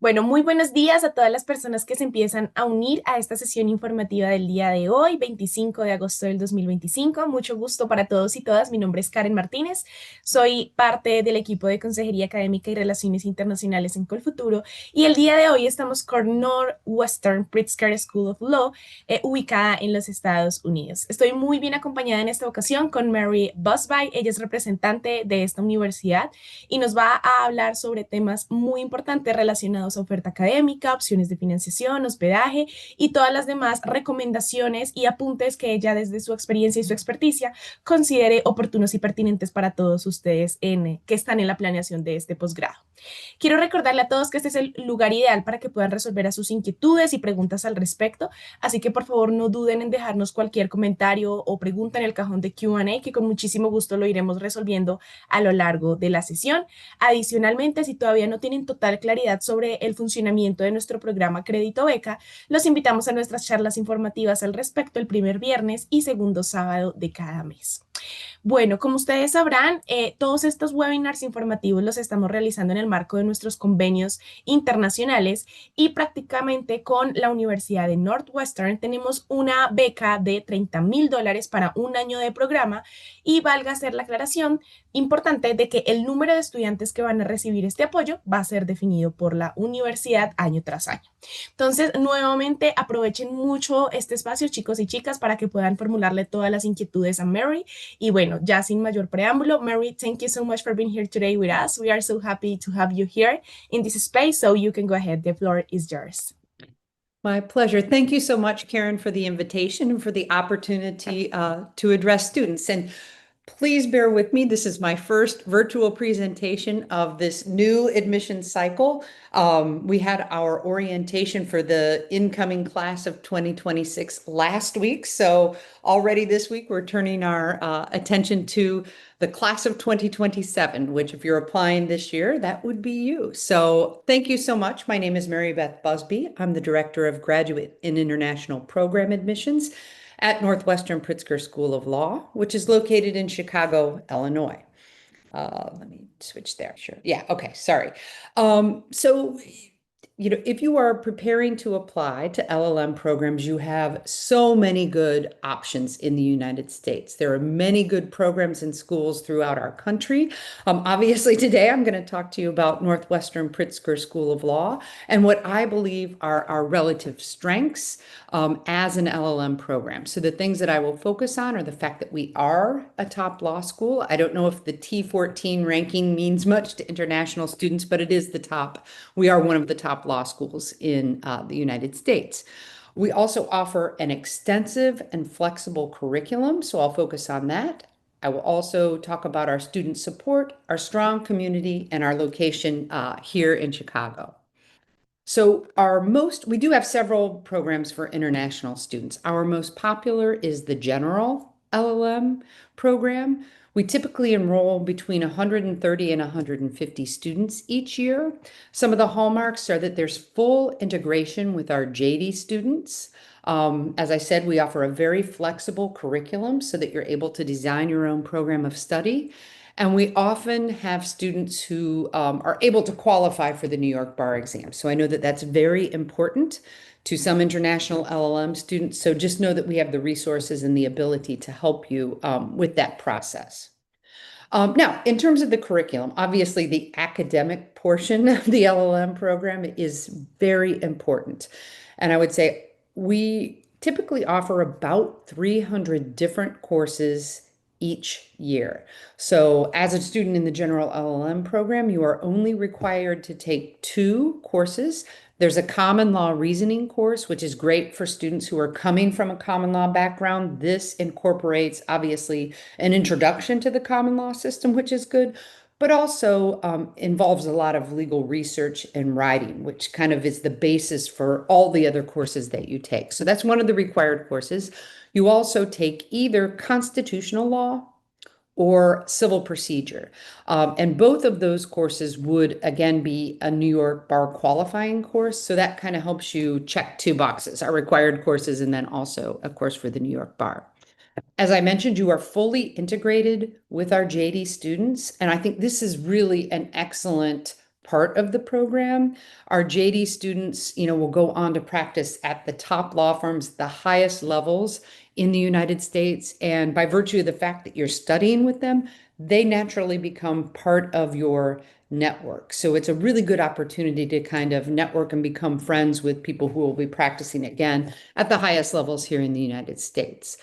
Bueno, muy buenos días a todas las personas que se empiezan a unir a esta sesión informativa del día de hoy, 25 de agosto del 2025. Mucho gusto para todos y todas. Mi nombre es Karen Martínez. Soy parte del equipo de Consejería Académica y Relaciones Internacionales en COLFUTURO y el día de hoy estamos con Northwestern Pritzker School of Law, ubicada en los Estados Unidos. Estoy muy bien acompañada en esta ocasión con Mary Busby. Ella es representante de esta universidad y nos va a hablar sobre temas muy importantes relacionados a oferta académica, opciones de financiación, hospedaje y todas las demás recomendaciones y apuntes que ella desde su experiencia y su experticia considere oportunos y pertinentes para todos ustedes que están en la planeación de este posgrado. Quiero recordarle a todos que este es el lugar ideal para que puedan resolver a sus inquietudes y preguntas al respecto, así que por favor no duden en dejarnos cualquier comentario o pregunta en el cajón de Q&A, que con muchísimo gusto lo iremos resolviendo a lo largo de la sesión. Adicionalmente, si todavía no tienen total claridad sobre el funcionamiento de nuestro programa Crédito Beca, los invitamos a nuestras charlas informativas al respecto el primer viernes y segundo sábado de cada mes. Bueno, como ustedes sabrán, todos estos webinars informativos los estamos realizando en el marco de nuestros convenios internacionales y prácticamente con la Universidad de Northwestern tenemos una beca de $30,000 para un año de programa y valga hacer la aclaración importante de que el número de estudiantes que van a recibir este apoyo va a ser definido por la universidad año tras año. Entonces, nuevamente aprovechen mucho este espacio, chicos y chicas, para que puedan formularle todas las inquietudes a Mary. Y bueno, ya sin mayor preámbulo, Mary, thank you so much for being here today with us. We are so happy to have you here in this space, so you can go ahead. The floor is yours. My pleasure. Thank you so much, Karen, for the invitation and for the opportunity to address students. And please bear with me. This is my first virtual presentation of this new admission cycle. We had our orientation for the incoming class of 2026 last week. So already this week, we're turning our attention to the class of 2027, which if you're applying this year, that would be you. So thank you so much. My name is Mary Beth Busby. I'm the Director of Graduate and International Program Admissions at Northwestern Pritzker School of Law, which is located in Chicago, Illinois. Let me switch there. Sure. Yeah. Okay. Sorry. So, if you are preparing to apply to LLM programs, you have so many good options in the United States. There are many good programs and schools throughout our country. Obviously, today I'm going to talk to you about Northwestern Pritzker School of Law and what I believe are our relative strengths as an LLM program. So the things that I will focus on are the fact that we are a top law school. I don't know if the T14 ranking means much to international students, but it is the top. We are one of the top law schools in the United States. We also offer an extensive and flexible curriculum, so I'll focus on that. I will also talk about our student support, our strong community, and our location here in Chicago. So we do have several programs for international students. Our most popular is the general LLM program. We typically enroll between 130 and 150 students each year. Some of the hallmarks are that there's full integration with our JD students. As I said, we offer a very flexible curriculum so that you're able to design your own program of study. And we often have students who are able to qualify for the New York bar exam. So I know that that's very important to some international LLM students. So just know that we have the resources and the ability to help you with that process. Now, in terms of the curriculum, obviously the academic portion of the LLM program is very important. And I would say we typically offer about 300 different courses each year. So as a student in the general LLM program, you are only required to take 2 courses. There's a common law reasoning course, which is great for students who are coming from a common law background. This incorporates, obviously, an introduction to the common law system, which is good, but also involves a lot of legal research and writing, which kind of is the basis for all the other courses that you take. So that's one of the required courses. You also take either constitutional law or civil procedure. And both of those courses would, again, be a New York bar qualifying course. So that kind of helps you check 2 boxes, our required courses, and then also, of course, for the New York bar. As I mentioned, you are fully integrated with our JD students. And I think this is really an excellent part of the program. Our JD students, will go on to practice at the top law firms, the highest levels in the United States. And by virtue of the fact that you're studying with them, they naturally become part of your network. So it's a really good opportunity to kind of network and become friends with people who will be practicing again at the highest levels here in the United States.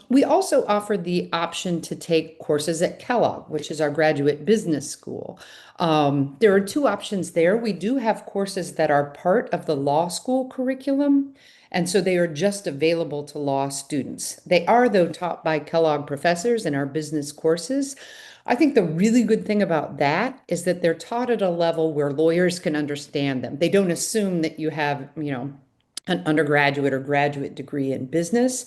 We also offer the option to take courses at Kellogg, which is our graduate business school. There are two options there. We do have courses that are part of the law school curriculum, and so they are just available to law students. They are, though, taught by Kellogg professors in our business courses. I think the really good thing about that is that they're taught at a level where lawyers can understand them. They don't assume that you have, an undergraduate or graduate degree in business,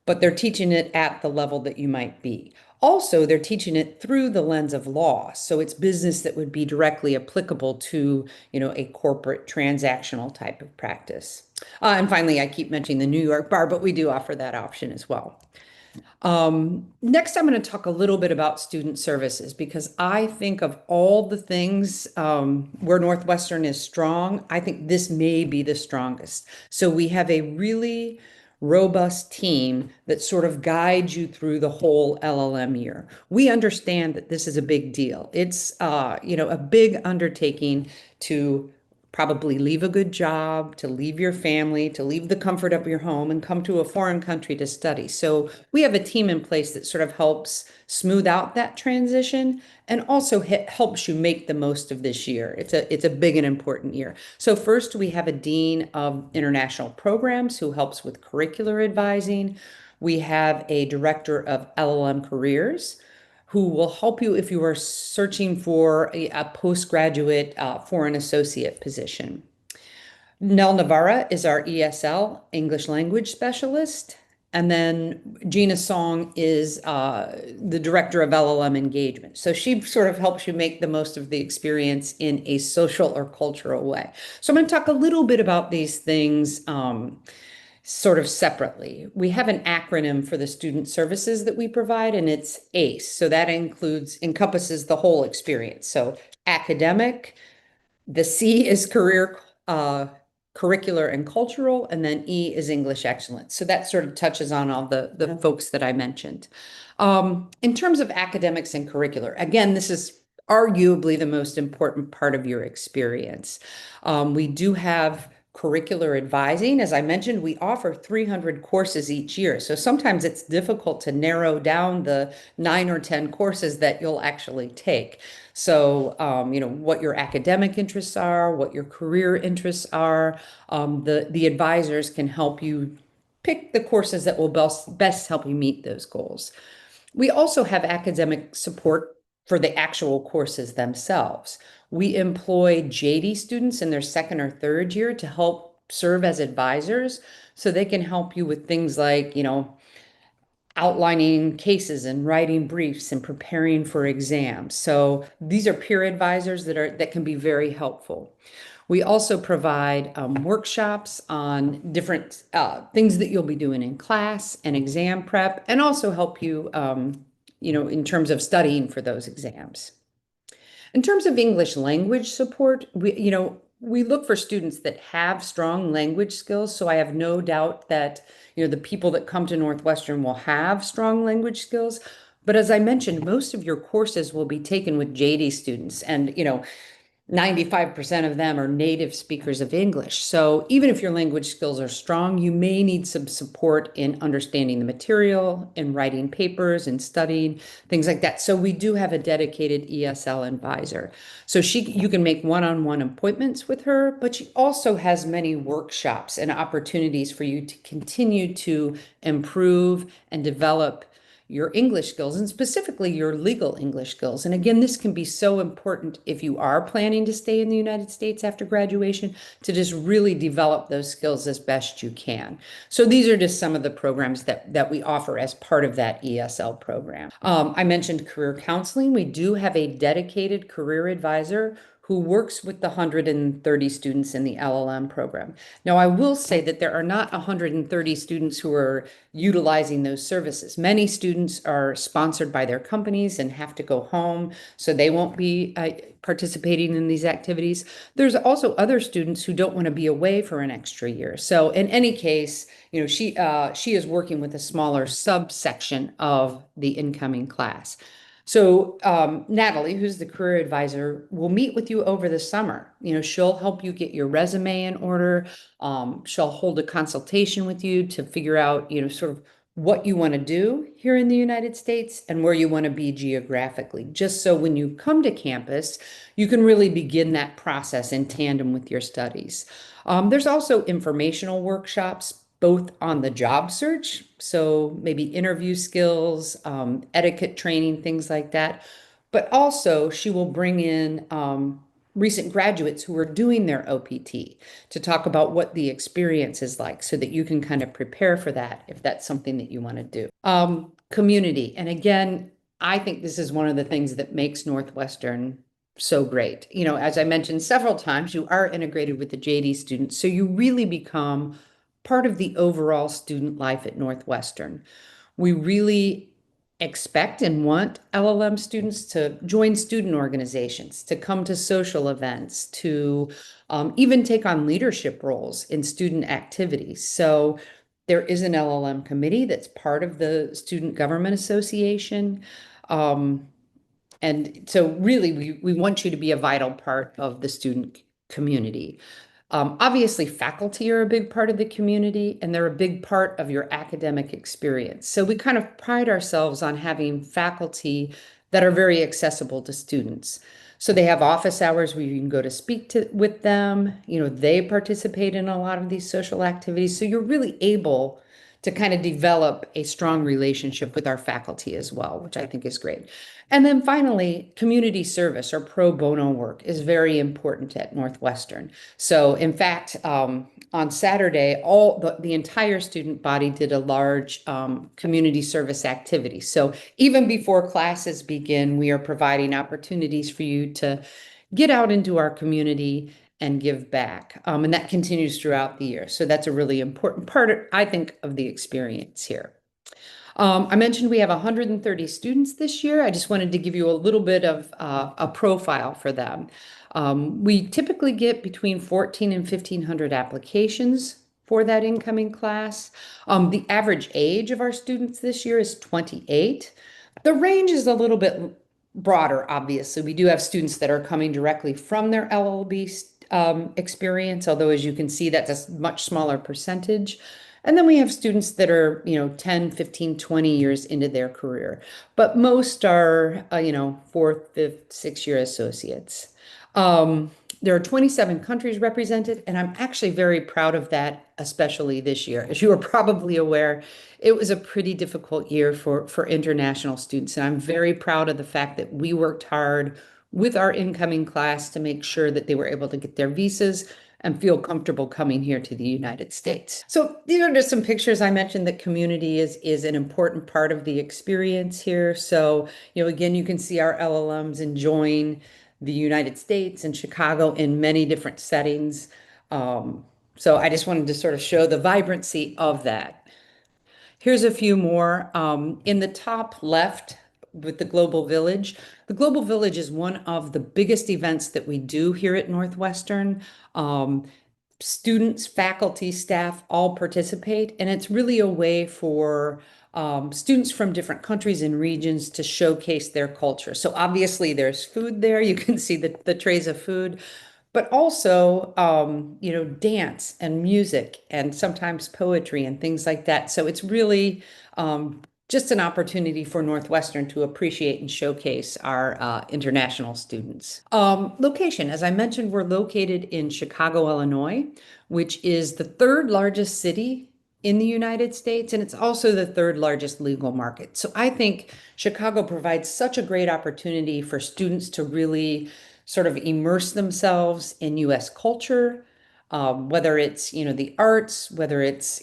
but they're teaching it at the level that you might be. Also, they're teaching it through the lens of law. So it's business that would be directly applicable to, a corporate transactional type of practice. And finally, I keep mentioning the New York bar, but we do offer that option as well. Next, I'm going to talk a little bit about student services because I think of all the things where Northwestern is strong, I think this may be the strongest. So we have a really robust team that sort of guides you through the whole LLM year. We understand that this is a big deal. It's a big undertaking to probably leave a good job, to leave your family, to leave the comfort of your home and come to a foreign country to study. So we have a team in place that sort of helps smooth out that transition and also helps you make the most of this year. It's a big and important year. So first we have a dean of international programs who helps with curricular advising. We have a director of LLM careers who will help you if you are searching for a postgraduate foreign associate position. Nell Navarra is our ESL, English language specialist. And then Gina Song is the director of LLM engagement. So she sort of helps you make the most of the experience in a social or cultural way. So I'm going to talk a little bit about these things sort of separately. We have an acronym for the student services that we provide, and it's ACE. So that encompasses the whole experience. So academic, the C is career, curricular and cultural, and then E is English excellence. So that sort of touches on all the folks that I mentioned. In terms of academics and curricular, again, this is arguably the most important part of your experience. We do have curricular advising. As I mentioned, we offer 300 courses each year. So sometimes it's difficult to narrow down the 9 or 10 courses that you'll actually take. So, what your academic interests are, what your career interests are, the advisors can help you pick the courses that will best help you meet those goals. We also have academic support for the actual courses themselves. We employ JD students in their second or third year to help serve as advisors so they can help you with things like, outlining cases and writing briefs and preparing for exams. So these are peer advisors that can be very helpful. We also provide workshops on different things that you'll be doing in class and exam prep, and also help you, in terms of studying for those exams. In terms of English language support, we look for students that have strong language skills. So I have no doubt that, the people that come to Northwestern will have strong language skills. But as I mentioned, most of your courses will be taken with JD students, and, 95% of them are native speakers of English. So even if your language skills are strong, you may need some support in understanding the material, in writing papers, and studying, things like that. So we do have a dedicated ESL advisor. So you can make one-on-one appointments with her, but she also has many workshops and opportunities for you to continue to improve and develop your English skills, and specifically your legal English skills. And again, this can be so important if you are planning to stay in the United States after graduation, to just really develop those skills as best you can. So these are just some of the programs that we offer as part of that ESL program. I mentioned career counseling. We do have a dedicated career advisor who works with the 130 students in the LLM program. Now, I will say that there are not 130 students who are utilizing those services. Many students are sponsored by their companies and have to go home, so they won't be participating in these activities. There's also other students who don't want to be away for an extra year. So in any case, she is working with a smaller subsection of the incoming class. So Natalie, who's the career advisor, will meet with you over the summer. She'll help you get your resume in order. She'll hold a consultation with you to figure out, sort of what you want to do here in the United States and where you want to be geographically, just so when you come to campus, you can really begin that process in tandem with your studies. There's also informational workshops both on the job search, so maybe interview skills, etiquette training, things like that. But also, she will bring in recent graduates who are doing their OPT to talk about what the experience is like so that you can kind of prepare for that if that's something that you want to do. Community. And again, I think this is one of the things that makes Northwestern so great. As I mentioned several times, you are integrated with the JD students, so you really become part of the overall student life at Northwestern. We really expect and want LLM students to join student organizations, to come to social events, to even take on leadership roles in student activities. So there is an LLM committee that's part of the Student Government Association. And so really, we want you to be a vital part of the student community. Obviously, faculty are a big part of the community, and they're a big part of your academic experience. So we kind of pride ourselves on having faculty that are very accessible to students. So they have office hours where you can go to speak with them. They participate in a lot of these social activities. So you're really able to kind of develop a strong relationship with our faculty as well, which I think is great. And then finally, community service or pro bono work is very important at Northwestern. So in fact, on Saturday, the entire student body did a large community service activity. So even before classes begin, we are providing opportunities for you to get out into our community and give back. And that continues throughout the year. So that's a really important part, I think, of the experience here. I mentioned we have 130 students this year. I just wanted to give you a little bit of a profile for them. We typically get between 14 and 1,500 applications for that incoming class. The average age of our students this year is 28. The range is a little bit broader, obviously. We do have students that are coming directly from their LLB experience, although as you can see, that's a much smaller percentage. And then we have students that are, 10, 15, 20 years into their career. But most are, fourth, fifth, sixth-year associates. There are 27 countries represented, and I'm actually very proud of that, especially this year. As you are probably aware, it was a pretty difficult year for international students, and I'm very proud of the fact that we worked hard with our incoming class to make sure that they were able to get their visas and feel comfortable coming here to the United States. So these are just some pictures. I mentioned that community is an important part of the experience here. So, again, you can see our LLMs enjoying the United States and Chicago in many different settings. So I just wanted to sort of show the vibrancy of that. Here's a few more. In the top left with the Global Village. The Global Village is one of the biggest events that we do here at Northwestern. Students, faculty, staff all participate, and it's really a way for students from different countries and regions to showcase their culture. So obviously there's food there. You can see the trays of food, but also, dance and music and sometimes poetry and things like that. So it's really just an opportunity for Northwestern to appreciate and showcase our international students. Location, as I mentioned, we're located in Chicago, Illinois, which is the third largest city in the United States, and it's also the third largest legal market. So I think Chicago provides such a great opportunity for students to really sort of immerse themselves in US culture, whether it's, the arts, whether it's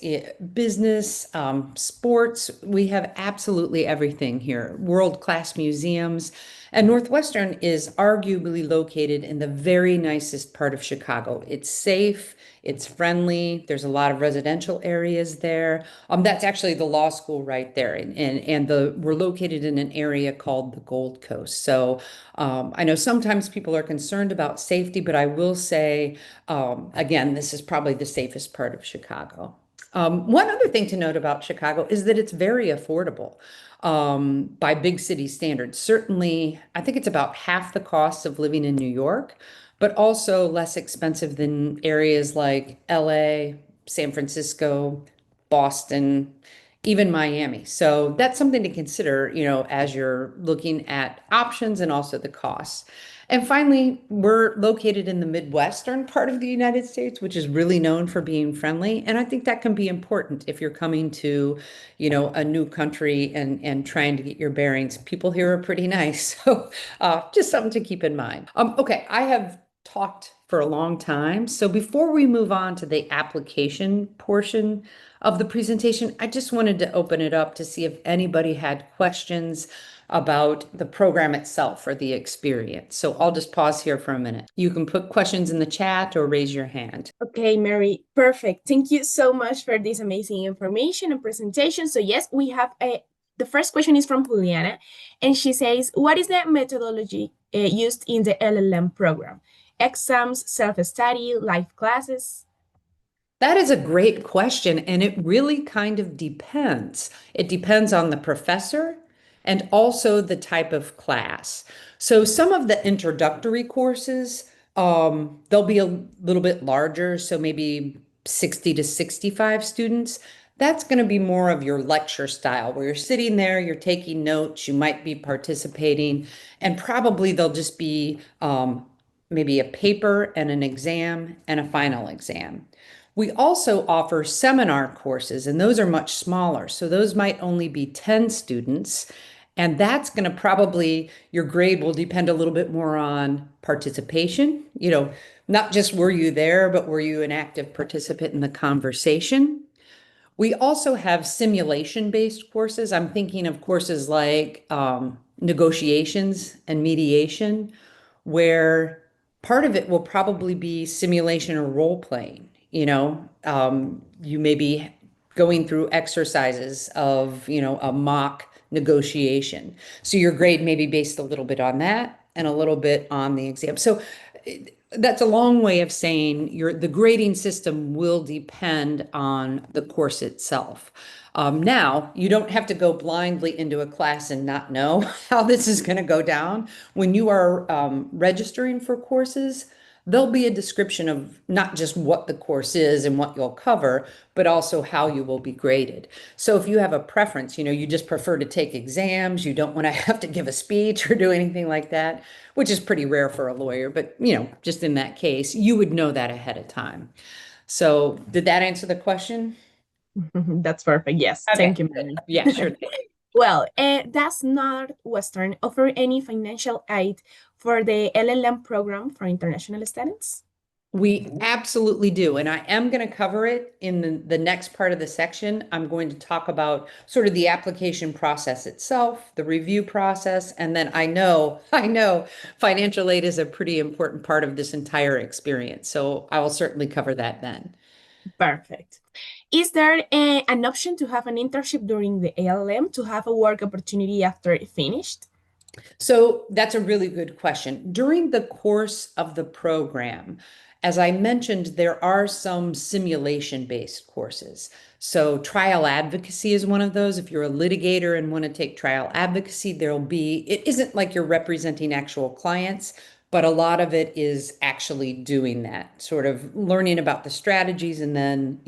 business, sports. We have absolutely everything here, world-class museums. And Northwestern is arguably located in the very nicest part of Chicago. It's safe, it's friendly, there's a lot of residential areas there. That's actually the law school right there. We're located in an area called the Gold Coast. So I know sometimes people are concerned about safety, but I will say, again, this is probably the safest part of Chicago. One other thing to note about Chicago is that it's very affordable by big city standards. Certainly, I think it's about half the cost of living in New York, but also less expensive than areas like LA, San Francisco, Boston, even Miami. So that's something to consider, as you're looking at options and also the costs. And finally, we're located in the Midwestern part of the United States, which is really known for being friendly. And I think that can be important if you're coming to, a new country and trying to get your bearings. People here are pretty nice. So just something to keep in mind. Okay, I have talked for a long time. So before we move on to the application portion of the presentation, I just wanted to open it up to see if anybody had questions about the program itself or the experience. So I'll just pause here for a minute. You can put questions in the chat or raise your hand. Okay, Mary, perfect. Thank you so much for this amazing information and presentation. So yes, we have the first question is from Juliana, and she says, what is the methodology used in the LLM program? Exams, self-study, live classes? That is a great question, and it really kind of depends. It depends on the professor and also the type of class. So some of the introductory courses, they'll be a little bit larger, so maybe 60 to 65 students. That's going to be more of your lecture style, where you're sitting there, you're taking notes, you might be participating, and probably they'll just be maybe a paper and an exam and a final exam. We also offer seminar courses, and those are much smaller. So those might only be 10 students. And that's going to probably, your grade will depend a little bit more on participation. Not just were you there, but were you an active participant in the conversation? We also have simulation-based courses. I'm thinking of courses like negotiations and mediation, where part of it will probably be simulation or role playing. You may be going through exercises of, a mock negotiation. So your grade may be based a little bit on that and a little bit on the exam. So that's a long way of saying the grading system will depend on the course itself. Now, you don't have to go blindly into a class and not know how this is going to go down. When you are registering for courses, there'll be a description of not just what the course is and what you'll cover, but also how you will be graded. So if you have a preference, you just prefer to take exams, you don't want to have to give a speech or do anything like that, which is pretty rare for a lawyer, but just in that case, you would know that ahead of time. So did that answer the question? That's perfect. Yes. Okay. Thank you, Mary. Yeah, sure. Well, does Northwestern offer any financial aid for the LLM program for international students? We absolutely do. And I am going to cover it in the next part of the section. I'm going to talk about sort of the application process itself, the review process, and then I know financial aid is a pretty important part of this entire experience. So I will certainly cover that then. Perfect. Is there an option to have an internship during the ALM to have a work opportunity after it finished? So that's a really good question. During the course of the program, as I mentioned, there are some simulation-based courses. So trial advocacy is one of those. If you're a litigator and want to take trial advocacy, it isn't like you're representing actual clients, but a lot of it is actually doing that, sort of learning about the strategies and then,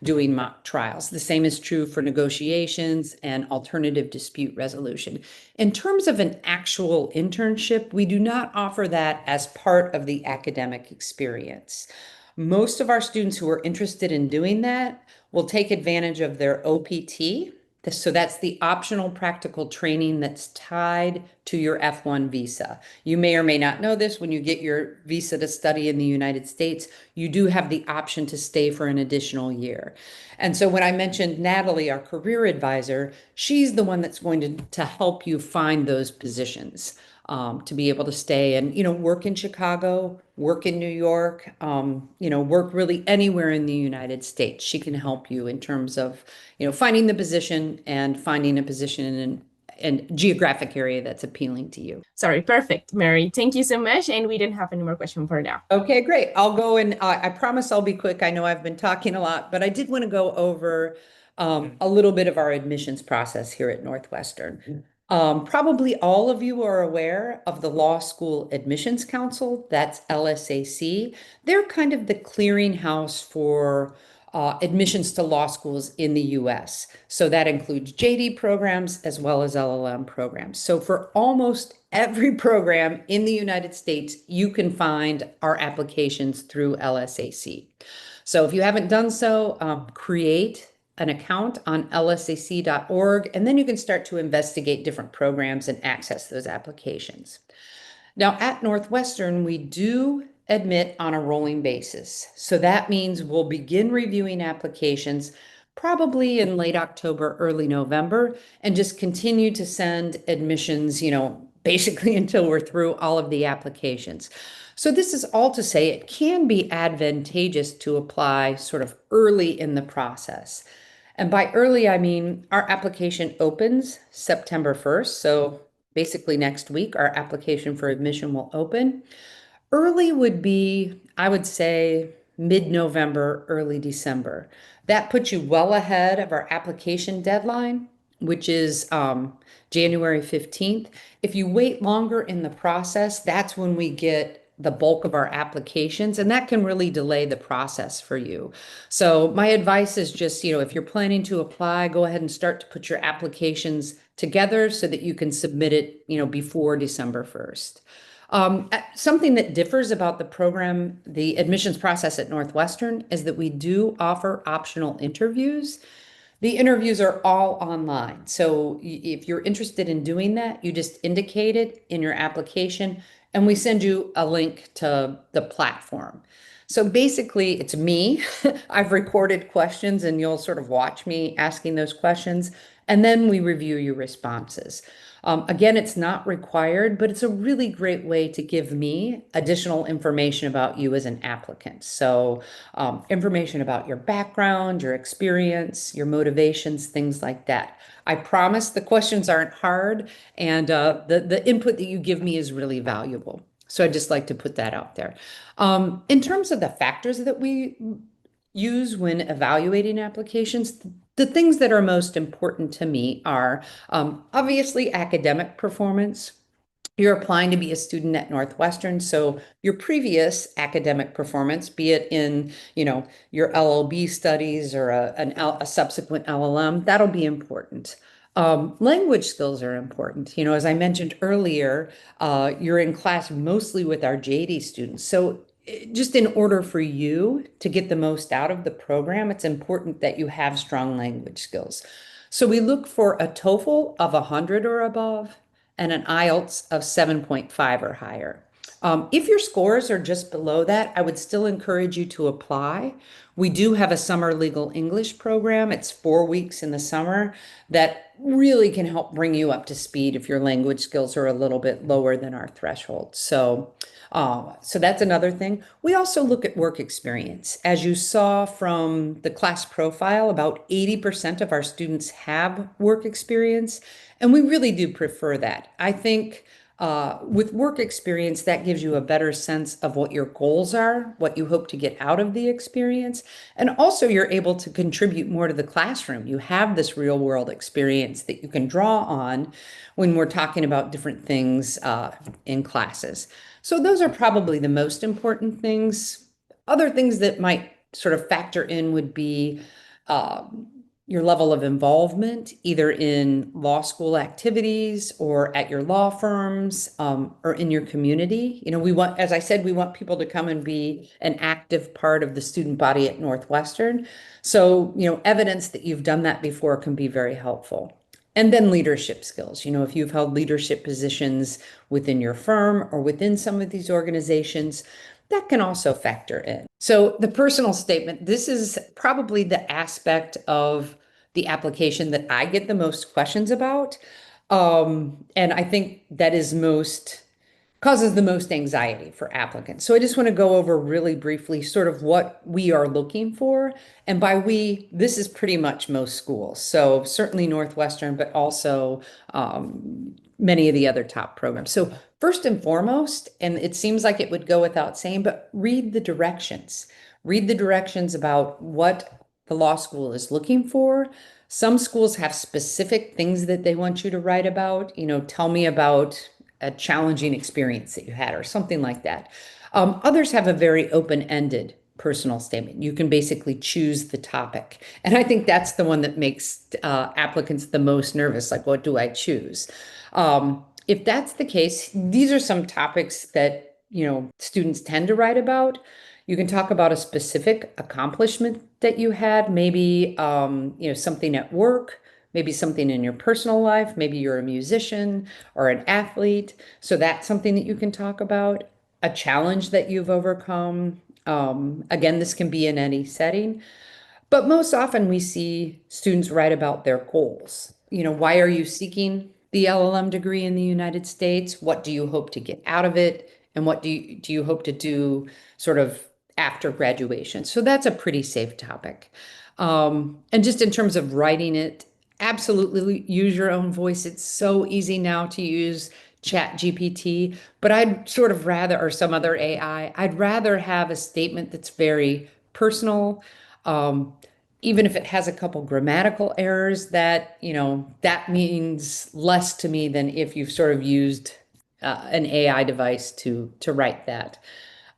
doing mock trials. The same is true for negotiations and alternative dispute resolution. In terms of an actual internship, we do not offer that as part of the academic experience. Most of our students who are interested in doing that will take advantage of their OPT. So that's the optional practical training that's tied to your F1 visa. You may or may not know this. When you get your visa to study in the United States, you do have the option to stay for an additional year. And so when I mentioned Natalie, our career advisor, she's the one that's going to help you find those positions. to be able to stay and, work in Chicago, work in New York, work really anywhere in the United States. She can help you in terms of, finding the position and finding a position in and geographic area that's appealing to you. Sorry, perfect, Mary. Thank you so much. And we didn't have any more questions for now. Okay, great. I'll go and I promise I'll be quick. I know I've been talking a lot, but I did want to go over a little bit of our admissions process here at Northwestern. Probably all of you are aware of the Law School Admissions Council, that's LSAC. They're kind of the clearinghouse for admissions to law schools in the US. So that includes JD programs as well as LLM programs. So for almost every program in the United States, you can find our applications through LSAC. So if you haven't done so, create an account on lsac.org, and then you can start to investigate different programs and access those applications. Now, at Northwestern, we do admit on a rolling basis. So that means we'll begin reviewing applications probably in late October, early November, and just continue to send admissions, basically until we're through all of the applications. So this is all to say it can be advantageous to apply sort of early in the process. And by early, I mean our application opens September 1st. So basically next week, our application for admission will open. Early would be, I would say, mid-November, early December. That puts you well ahead of our application deadline, which is January 15th. If you wait longer in the process, that's when we get the bulk of our applications, and that can really delay the process for you. So my advice is just, if you're planning to apply, go ahead and start to put your applications together so that you can submit it, before December 1st. Something that differs about the program, the admissions process at Northwestern, is that we do offer optional interviews. The interviews are all online. So if you're interested in doing that, you just indicate it in your application, and we send you a link to the platform. So basically, it's me. I've recorded questions, and you'll sort of watch me asking those questions, and then we review your responses. Again, it's not required, but it's a really great way to give me additional information about you as an applicant. So information about your background, your experience, your motivations, things like that. I promise the questions aren't hard, and the input that you give me is really valuable. So I'd just like to put that out there. In terms of the factors that we use when evaluating applications, the things that are most important to me are obviously academic performance. You're applying to be a student at Northwestern, so your previous academic performance, be it in, your LLB studies or a subsequent LLM, that'll be important. Language skills are important. As I mentioned earlier, you're in class mostly with our JD students. So just in order for you to get the most out of the program, it's important that you have strong language skills. So we look for a TOEFL of 100 or above and an IELTS of 7.5 or higher. If your scores are just below that, I would still encourage you to apply. We do have a summer legal English program. It's 4 weeks in the summer that really can help bring you up to speed if your language skills are a little bit lower than our threshold. So that's another thing. We also look at work experience. As you saw from the class profile, about 80% of our students have work experience, and we really do prefer that. I think with work experience, that gives you a better sense of what your goals are, what you hope to get out of the experience, and also you're able to contribute more to the classroom. You have this real world experience that you can draw on when we're talking about different things in classes. So those are probably the most important things. Other things that might sort of factor in would be your level of involvement, either in law school activities or at your law firms or in your community. We want, as I said, we want people to come and be an active part of the student body at Northwestern. So, evidence that you've done that before can be very helpful. And then leadership skills. If you've held leadership positions within your firm or within some of these organizations, that can also factor in. So the personal statement, this is probably the aspect of the application that I get the most questions about. And I think that is most causes the most anxiety for applicants. So I just want to go over really briefly sort of what we are looking for. And by we, this is pretty much most schools. So certainly Northwestern, but also many of the other top programs. So first and foremost, and it seems like it would go without saying, but read the directions. Read the directions about what the law school is looking for. Some schools have specific things that they want you to write about. Tell me about a challenging experience that you had or something like that. Others have a very open-ended personal statement. You can basically choose the topic. And I think that's the one that makes applicants the most nervous. Like, what do I choose? If that's the case, these are some topics that, students tend to write about. You can talk about a specific accomplishment that you had, maybe, something at work, maybe something in your personal life, maybe you're a musician or an athlete. So that's something that you can talk about, a challenge that you've overcome. Again, this can be in any setting, but most often we see students write about their goals. Why are you seeking the LLM degree in the United States? What do you hope to get out of it? And what do you hope to do sort of after graduation? So that's a pretty safe topic. And just in terms of writing it, absolutely use your own voice. It's so easy now to use Chat GPT, but I'd sort of rather, or some other AI, I'd rather have a statement that's very personal. Um, Even if it has a couple grammatical errors, that means less to me than if you've sort of used an AI device to write that.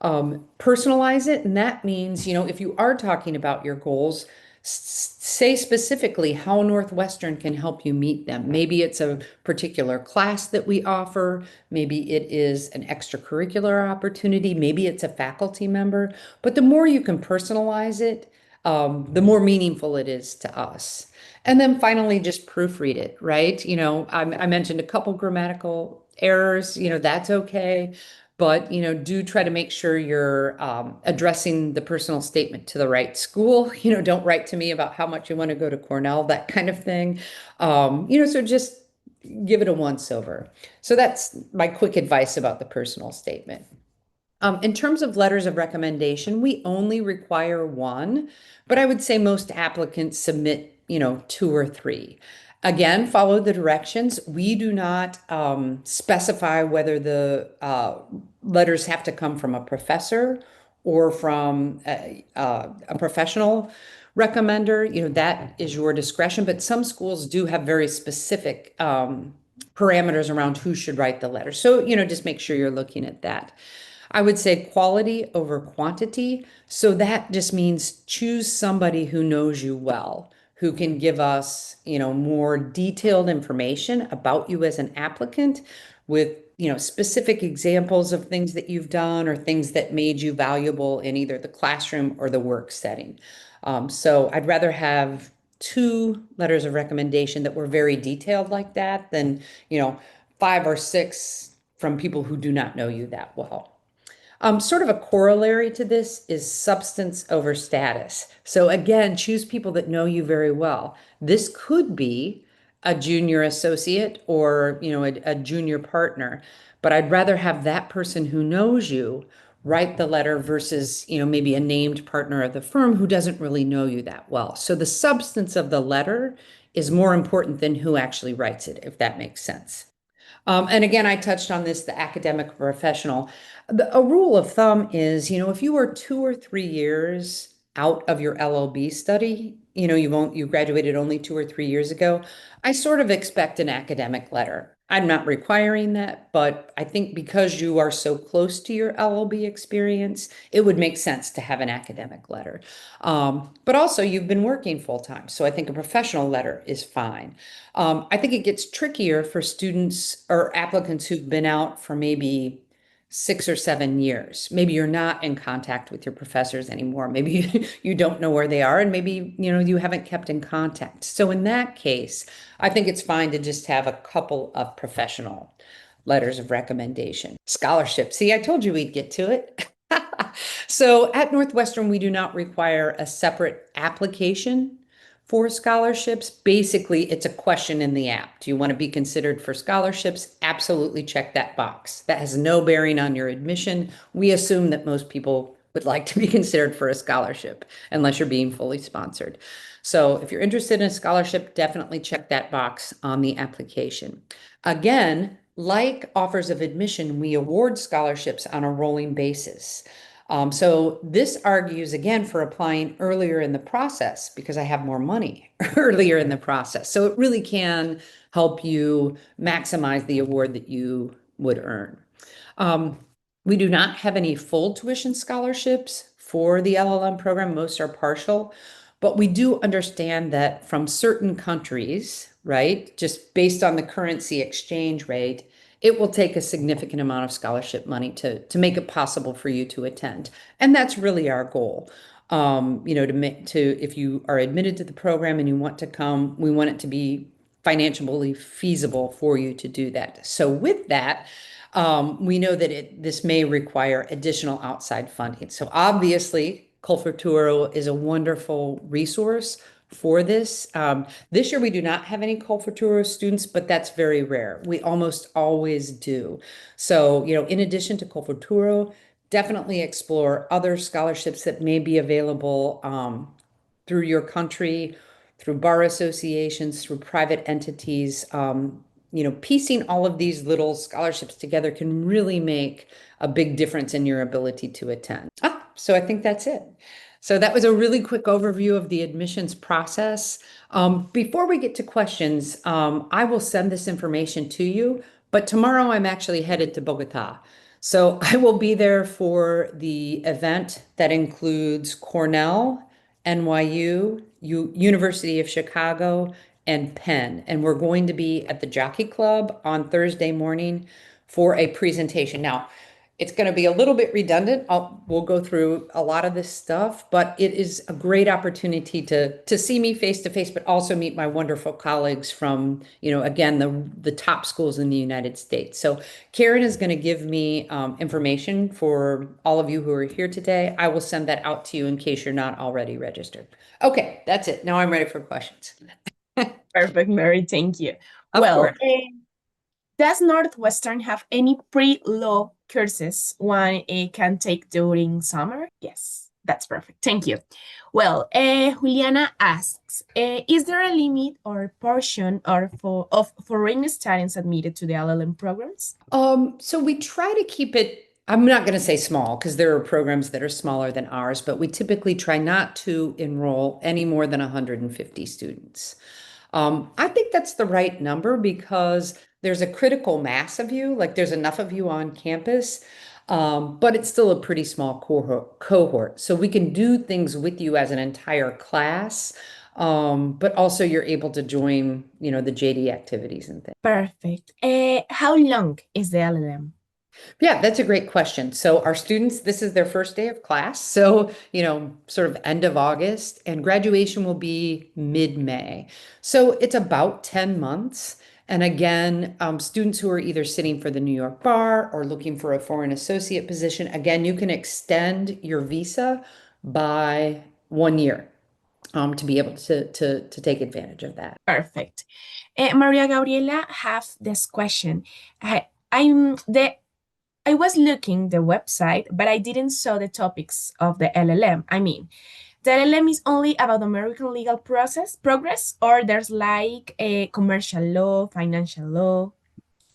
Personalize it, and that means, if you are talking about your goals, say specifically how Northwestern can help you meet them. Maybe it's a particular class that we offer. Maybe it is an extracurricular opportunity. Maybe it's a faculty member. But the more you can personalize it, the more meaningful it is to us. And then finally, just proofread it, right? I mentioned a couple grammatical errors, that's okay. But, do try to make sure you're addressing the personal statement to the right school. Don't write to me about how much you want to go to Cornell, that kind of thing. So just give it a once over. So that's my quick advice about the personal statement. In terms of letters of recommendation, we only require one, but I would say most applicants submit, two or three. Again, follow the directions. We do not specify whether the letters have to come from a professor or from a professional recommender. That is your discretion, but some schools do have very specific parameters around who should write the letter. So, just make sure you're looking at that. I would say quality over quantity. So that just means choose somebody who knows you well, who can give us, more detailed information about you as an applicant with, specific examples of things that you've done or things that made you valuable in either the classroom or the work setting. So I'd rather have two letters of recommendation that were very detailed like that than, 5 or 6 from people who do not know you that well. Sort of a corollary to this is substance over status. So again, choose people that know you very well. This could be a junior associate or, a junior partner, but I'd rather have that person who knows you write the letter versus, maybe a named partner of the firm who doesn't really know you that well. So the substance of the letter is more important than who actually writes it, if that makes sense. And again, I touched on this, the academic professional. A rule of thumb is, if you were 2 or 3 years out of your LLB study, you graduated only 2 or 3 years ago, I sort of expect an academic letter. I'm not requiring that, but I think because you are so close to your LLB experience, it would make sense to have an academic letter. But also you've been working full time, so I think a professional letter is fine. I think it gets trickier for students or applicants who've been out for maybe 6 or 7 years. Maybe you're not in contact with your professors anymore. Maybe you don't know where they are, and maybe, you haven't kept in contact. So in that case, I think it's fine to just have a couple of professional letters of recommendation. Scholarship. See, I told you we'd get to it. So at Northwestern, we do not require a separate application for scholarships. Basically, it's a question in the app. Do you want to be considered for scholarships? Absolutely check that box. That has no bearing on your admission. We assume that most people would like to be considered for a scholarship unless you're being fully sponsored. So if you're interested in a scholarship, definitely check that box on the application. Again, like offers of admission, we award scholarships on a rolling basis. So this argues again for applying earlier in the process because I have more money earlier in the process. So it really can help you maximize the award that you would earn. Um, we do not have any full tuition scholarships for the LLM program. Most are partial, but we do understand that from certain countries, right, just based on the currency exchange rate, it will take a significant amount of scholarship money to make it possible for you to attend. And that's really our goal. To if you are admitted to the program and you want to come, we want it to be financially feasible for you to do that. So with that, we know that this may require additional outside funding. So obviously, COLFUTURO is a wonderful resource for this. This year, we do not have any COLFUTURO students, but that's very rare. We almost always do. So, in addition to COLFUTURO, definitely explore other scholarships that may be available through your country, through bar associations, through private entities. Piecing all of these little scholarships together can really make a big difference in your ability to attend. So I think that's it. So that was a really quick overview of the admissions process. Before we get to questions, I will send this information to you, but tomorrow I'm actually headed to Bogota. So I will be there for the event that includes Cornell, NYU, University of Chicago, and Penn. And we're going to be at the Jockey Club on Thursday morning for a presentation. Now, it's going to be a little bit redundant. We'll go through a lot of this stuff, but it is a great opportunity to see me face to face, but also meet my wonderful colleagues from, again, the top schools in the United States. So Karen is going to give me information for all of you who are here today. I will send that out to you in case you're not already registered. Okay, that's it. Now I'm ready for questions. Perfect, Mary. Thank you. Of Well, course. does Northwestern have any pre-law courses one can take during summer? Yes, that's perfect. Thank you. Well, Juliana asks, is there a limit or portion of foreign students admitted to the LLM programs? So we try to keep it, I'm not going to say small because there are programs that are smaller than ours, but we typically try not to enroll any more than 150 students. I think that's the right number because there's a critical mass of you, like there's enough of you on campus, but it's still a pretty small cohort. So we can do things with you as an entire class, but also you're able to join, the JD activities and things. Perfect. How long is the LLM? Yeah, that's a great question. So our students, this is their first day of class. So, sort of end of August, and graduation will be mid-May. So it's about 10 months. And again, students who are either sitting for the New York bar or looking for a foreign associate position, again, you can extend your visa by 1 year to be able to take advantage of that. Perfect. Maria Gabriela have this question. I'm the I was looking the website, but I didn't saw the topics of the LLM. I mean, the LLM is only about American legal progress, or there's like a commercial law, financial law.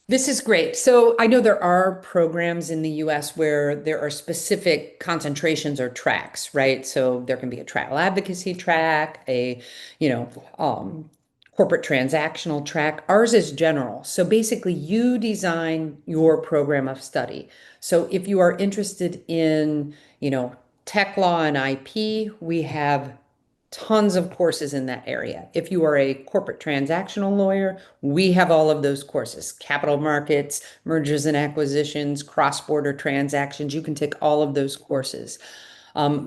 This is great. So I know there are programs in the US where there are specific concentrations or tracks, right? So there can be a travel advocacy track, you know, corporate transactional track. Ours is general. So basically you design your program of study. So if you are interested in, tech law and IP, we have tons of courses in that area. If you are a corporate transactional lawyer, we have all of those courses, capital markets, mergers and acquisitions, cross-border transactions. You can take all of those courses.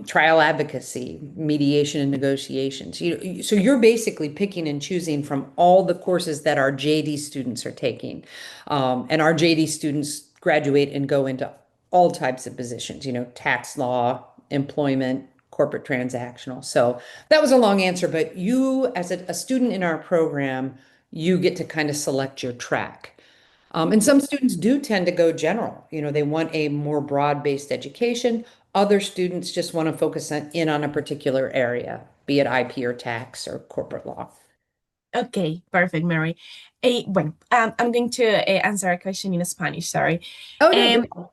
Trial advocacy, mediation and negotiations. So you're basically picking and choosing from all the courses that our JD students are taking. And our JD students graduate and go into all types of positions, tax law, employment, corporate transactional. So that was a long answer, but you, as a student in our program, you get to kind of select your track. And some students do tend to go general. They want a more broad-based education. Other students just want to focus in on a particular area, be it IP or tax or corporate law. Okay, perfect, Mary. Bueno, I'm going to answer a question in Spanish, sorry. Oh, no, Em, no.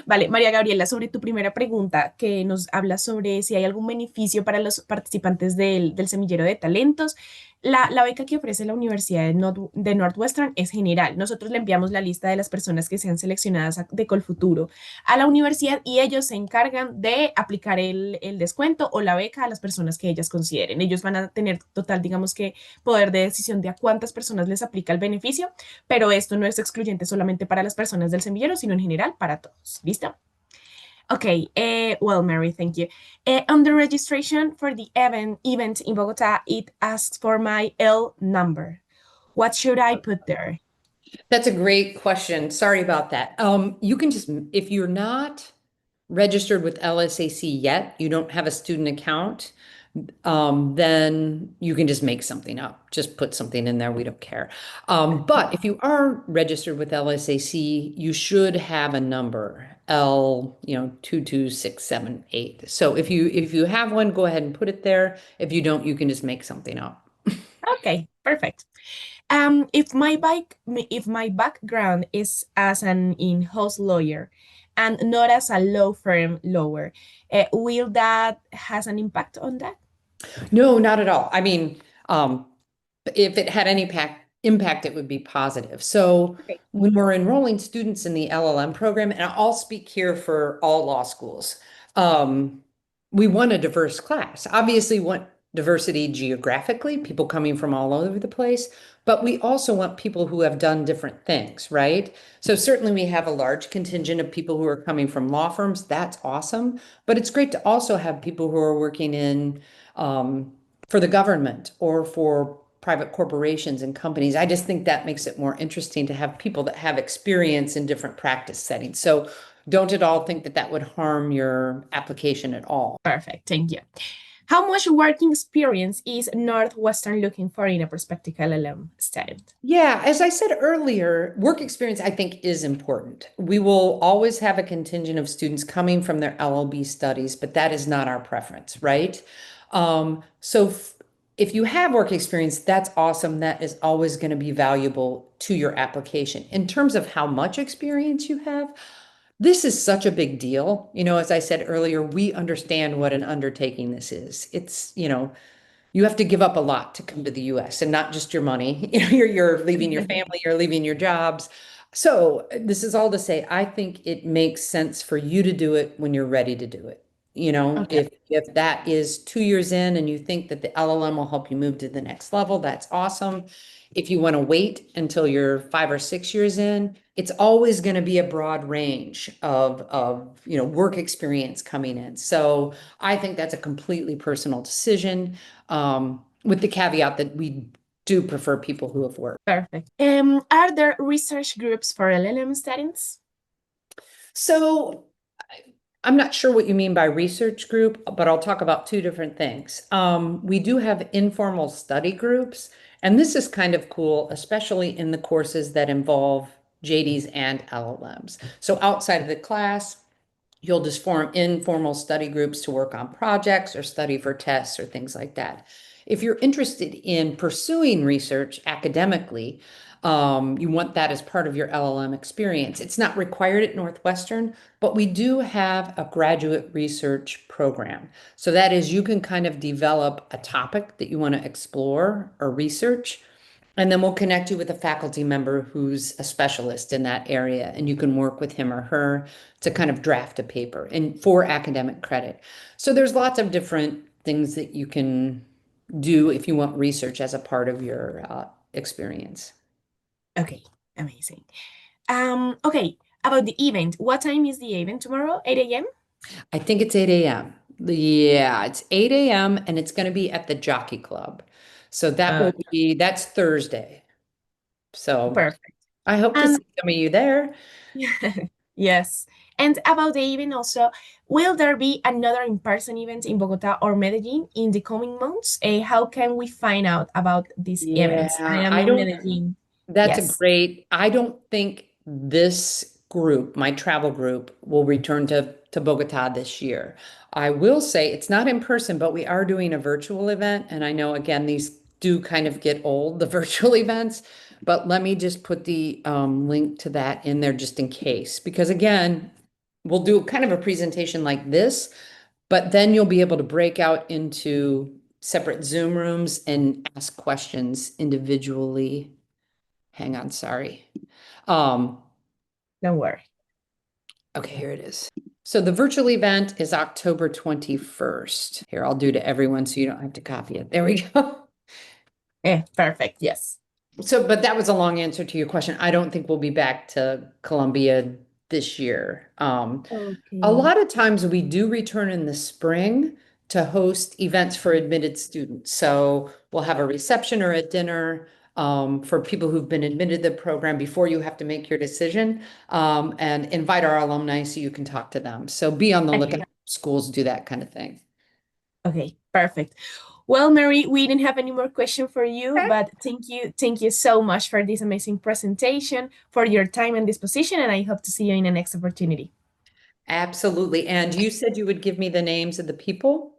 Vale, María Gabriela, sobre tu primera pregunta, que nos habla sobre si hay algún beneficio para los participantes del semillero de talentos. La beca que ofrece la Universidad de Northwestern es general. Nosotros le enviamos la lista de las personas que sean seleccionadas de Colfuturo a la universidad y ellos se encargan de aplicar el descuento o la beca a las personas que ellas consideren. Ellos van a tener total, digamos que, poder de decisión de a cuántas personas les aplica el beneficio, pero esto no es excluyente solamente para las personas del semillero, sino en general para todos. ¿Listo? Okay, well, Mary, thank you. On the registration for the event in Bogota, it asks for my L number. What should I put there? That's a great question. Sorry about that. You can just, if you're not registered with LSAC yet, you don't have a student account, then you can just make something up. Just put something in there. We don't care. But if you are registered with LSAC, you should have a number, L, 22678. So if you have one, go ahead and put it there. If you don't, you can just make something up. Okay, perfect. If my background is as an in-house lawyer and not as a law firm lawyer, will that has an impact on that? No, not at all. I mean, if it had any impact, it would be positive. So Okay. when we're enrolling students in the LLM program, and I'll speak here for all law schools, we want a diverse class. Obviously, want diversity geographically, people coming from all over the place, but we also want people who have done different things, right? So certainly we have a large contingent of people who are coming from law firms. That's awesome. But it's great to also have people who are working in for the government or for private corporations and companies. I just think that makes it more interesting to have people that have experience in different practice settings. So don't at all think that that would harm your application at all. Perfect. Thank you. How much working experience is Northwestern looking for in a prospective LLM student? Yeah, as I said earlier, work experience I think is important. We will always have a contingent of students coming from their LLB studies, but that is not our preference, right? So if you have work experience, that's awesome. That is always going to be valuable to your application. In terms of how much experience you have, this is such a big deal. As I said earlier, we understand what an undertaking this is. It's, you have to give up a lot to come to the US and not just your money. You're leaving your family, you're leaving your jobs. So this is all to say, I think it makes sense for you to do it when you're ready to do it. Okay. If that is 2 years in and you think that the LLM will help you move to the next level, that's awesome. If you want to wait until you're 5 or 6 years in, it's always going to be a broad range of work experience coming in. So I think that's a completely personal decision, with the caveat that we do prefer people who have worked. Perfect. Are there research groups for LLM students? So I'm not sure what you mean by research group, but I'll talk about two different things. We do have informal study groups, and this is kind of cool, especially in the courses that involve JDs and LLMs. So outside of the class, you'll just form informal study groups to work on projects or study for tests or things like that. If you're interested in pursuing research academically, you want that as part of your LLM experience. It's not required at Northwestern, but we do have a graduate research program. So that is, you can kind of develop a topic that you want to explore or research, and then we'll connect you with a faculty member who's a specialist in that area, and you can work with him or her to kind of draft a paper and for academic credit. So there's lots of different things that you can do if you want research as a part of your experience. Okay, amazing. Okay, about the event. What time is the event tomorrow? 8 a.m.? I think it's 8 a.m. Yeah, it's 8 a.m. and it's going to be at the Jockey Club. So that's Thursday. So Perfect. I hope to And see some of you there. yes. And about the event also, will there be another in-person event in Bogota or Medellin in the coming months? How can we find out about these events? I Yeah, am I in don't, Medellin. that's a Yes. great, I don't think this group, my travel group, will return to Bogota this year. I will say it's not in person, but we are doing a virtual event. And I know, again, these do kind of get old, the virtual events, but let me just put the link to that in there just in case. Because again, we'll do kind of a presentation like this, but then you'll be able to break out into separate Zoom rooms and ask questions individually. Hang on, sorry. Um, Don't worry. okay, here it is. So the virtual event is October 21st. Here, I'll do to everyone so you don't have to copy it. There we go. Perfect. Yes. So, but that was a long answer to your question. I don't think we'll be back to Columbia this year. A Okay. lot of times we do return in the spring to host events for admitted students. So we'll have a reception or a dinner for people who've been admitted to the program before you have to make your decision, and invite our alumni so you can talk to them. So be on the Okay. lookout. Schools do that kind of thing. Okay. Perfect. Well, Mary, we didn't have any more question for you, Okay. but thank you so much for this amazing presentation, for your time and disposition, and I hope to see you in the next opportunity. Absolutely. And you said you would give me the names of the people?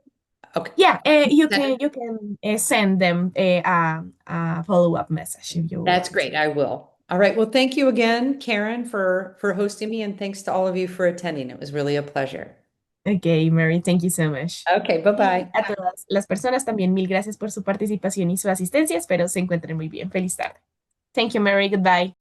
Okay. Yeah, That- you can send them a follow-up message if you That's want. great. I will. All right. Well, thank you again, Karen, for hosting me, and thanks to all of you for attending. It was really a pleasure. Okay, Mary, thank you so much. Okay, Y bye-bye. a todas las personas también, mil gracias por su participación y su asistencia. Espero se encuentren muy bien. Feliz tarde. Thank you, Mary. Goodbye.